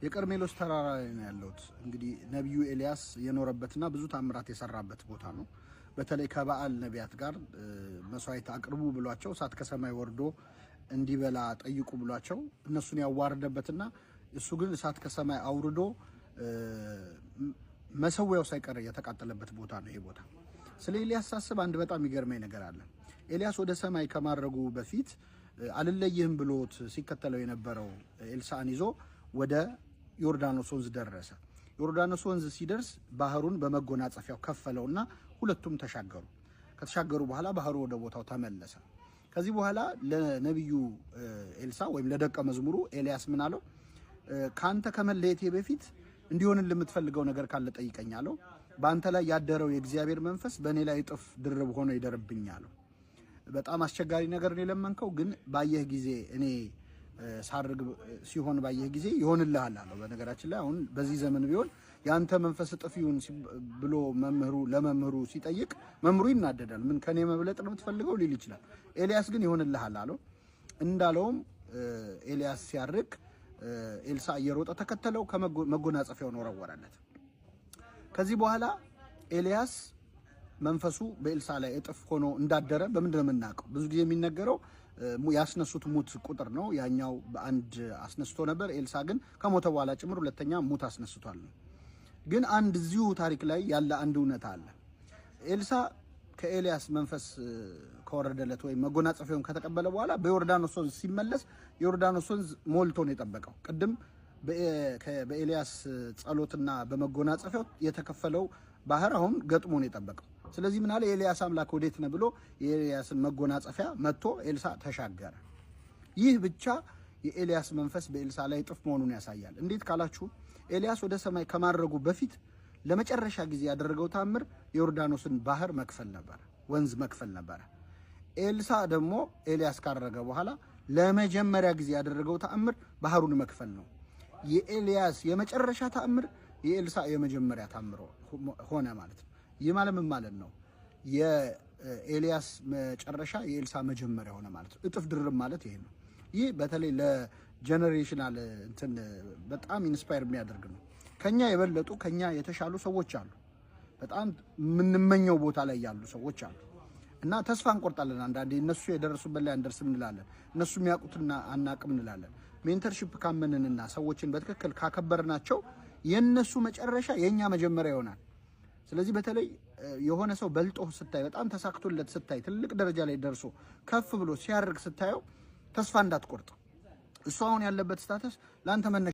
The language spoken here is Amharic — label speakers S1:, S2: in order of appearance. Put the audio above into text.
S1: የቀርሜሎስ ተራራ ላይ ነው ያለሁት። እንግዲህ ነብዩ ኤልያስ የኖረበትና ብዙ ታምራት የሰራበት ቦታ ነው። በተለይ ከበዓል ነቢያት ጋር መስዋዕት አቅርቡ ብሏቸው እሳት ከሰማይ ወርዶ እንዲበላ ጠይቁ ብሏቸው እነሱን ያዋረደበትና እሱ ግን እሳት ከሰማይ አውርዶ መሰዊያው ሳይቀር የተቃጠለበት ቦታ ነው ይሄ ቦታ። ስለ ኤልያስ ሳስብ አንድ በጣም የሚገርመኝ ነገር አለ። ኤልያስ ወደ ሰማይ ከማረጉ በፊት አልለይህም ብሎት ሲከተለው የነበረው ኤልሳዕን ይዞ ወደ ዮርዳኖስ ወንዝ ደረሰ። ዮርዳኖስ ወንዝ ሲደርስ ባህሩን በመጎናጸፊያው ከፈለውና ሁለቱም ተሻገሩ። ከተሻገሩ በኋላ ባህሩ ወደ ቦታው ተመለሰ። ከዚህ በኋላ ለነብዩ ኤልሳዕ ወይም ለደቀ መዝሙሩ ኤልያስ ምን አለው? ካንተ ከመለየቴ በፊት እንዲሆንልህ የምትፈልገው ነገር ካለ ጠይቀኝ አለው። በአንተ ላይ ያደረው የእግዚአብሔር መንፈስ በእኔ ላይ እጥፍ ድርብ ሆኖ ይደርብኝ አለው። በጣም አስቸጋሪ ነገር ነው የለመንከው፣ ግን ባየህ ጊዜ እኔ ሳርግ ሲሆን ባየህ ጊዜ ይሆንልሃል አለው። በነገራችን ላይ አሁን በዚህ ዘመን ቢሆን ያንተ መንፈስ እጥፍ ይሁን ብሎ ለመምህሩ ሲጠይቅ መምህሩ ይናደዳል። ምን ከኔ መብለጥ ነው የምትፈልገው ሊል ይችላል። ኤልያስ ግን ይሆንልሃል አለው። እንዳለውም ኤልያስ ሲያርግ ኤልሳዕ እየሮጠ ተከተለው፣ ከመጎናጸፊያው ወረወረለት። ከዚህ በኋላ ኤልያስ መንፈሱ በኤልሳዕ ላይ እጥፍ ሆኖ እንዳደረ በምንድን ነው የምናውቀው? ብዙ ጊዜ የሚነገረው ያስነሱት ሙት ቁጥር ነው። ያኛው በአንድ አስነስቶ ነበር። ኤልሳዕ ግን ከሞተ በኋላ ጭምር ሁለተኛ ሙት አስነስቷል። ግን አንድ እዚሁ ታሪክ ላይ ያለ አንድ እውነት አለ። ኤልሳዕ ከኤልያስ መንፈስ ከወረደለት ወይም መጎናጸፊያውን ከተቀበለ በኋላ በዮርዳኖስ ወንዝ ሲመለስ ዮርዳኖስ ወንዝ ሞልቶ ነው የጠበቀው። ቅድም በኤልያስ ጸሎትና በመጎናጸፊያው የተከፈለው ባህር አሁን ገጥሞ ነው የጠበቀው። ስለዚህ ምን አለ? የኤልያስ አምላክ ወዴት ነው ብሎ የኤልያስን መጎናጸፊያ መጥቶ ኤልሳዕ ተሻገረ። ይህ ብቻ የኤልያስ መንፈስ በኤልሳዕ ላይ እጥፍ መሆኑን ያሳያል። እንዴት ካላችሁ ኤልያስ ወደ ሰማይ ከማድረጉ በፊት ለመጨረሻ ጊዜ ያደረገው ታምር የዮርዳኖስን ባህር መክፈል ነበር፣ ወንዝ መክፈል ነበር። ኤልሳዕ ደግሞ ኤልያስ ካደረገ በኋላ ለመጀመሪያ ጊዜ ያደረገው ታምር ባህሩን መክፈል ነው። የኤልያስ የመጨረሻ ታምር የኤልሳዕ የመጀመሪያ ታምር ሆነ ማለት ነው። ይህ ማለት ምን ማለት ነው? የኤልያስ መጨረሻ የኤልሳዕ መጀመሪያ ሆነ ማለት ነው። እጥፍ ድርብ ማለት ይሄ ነው። ይህ በተለይ ለጀነሬሽናል እንትን በጣም ኢንስፓየር የሚያደርግ ነው። ከኛ የበለጡ ከኛ የተሻሉ ሰዎች አሉ። በጣም የምንመኘው ቦታ ላይ ያሉ ሰዎች አሉ እና ተስፋ እንቆርጣለን። አንዳንዴ እነሱ የደረሱበት ላይ አንደርስም እንላለን። እነሱ የሚያውቁትና አናቅም እንላለን። ሜንተርሺፕ ካመንንና ሰዎችን በትክክል ካከበርናቸው የነሱ መጨረሻ የኛ መጀመሪያ ይሆናል። ስለዚህ በተለይ የሆነ ሰው በልጦ ስታይ፣ በጣም ተሳክቶለት ስታይ፣ ትልቅ ደረጃ ላይ ደርሶ ከፍ ብሎ ሲያርግ ስታየው ተስፋ እንዳትቆርጥ። እሱ አሁን ያለበት ስታተስ ላንተ መነሻ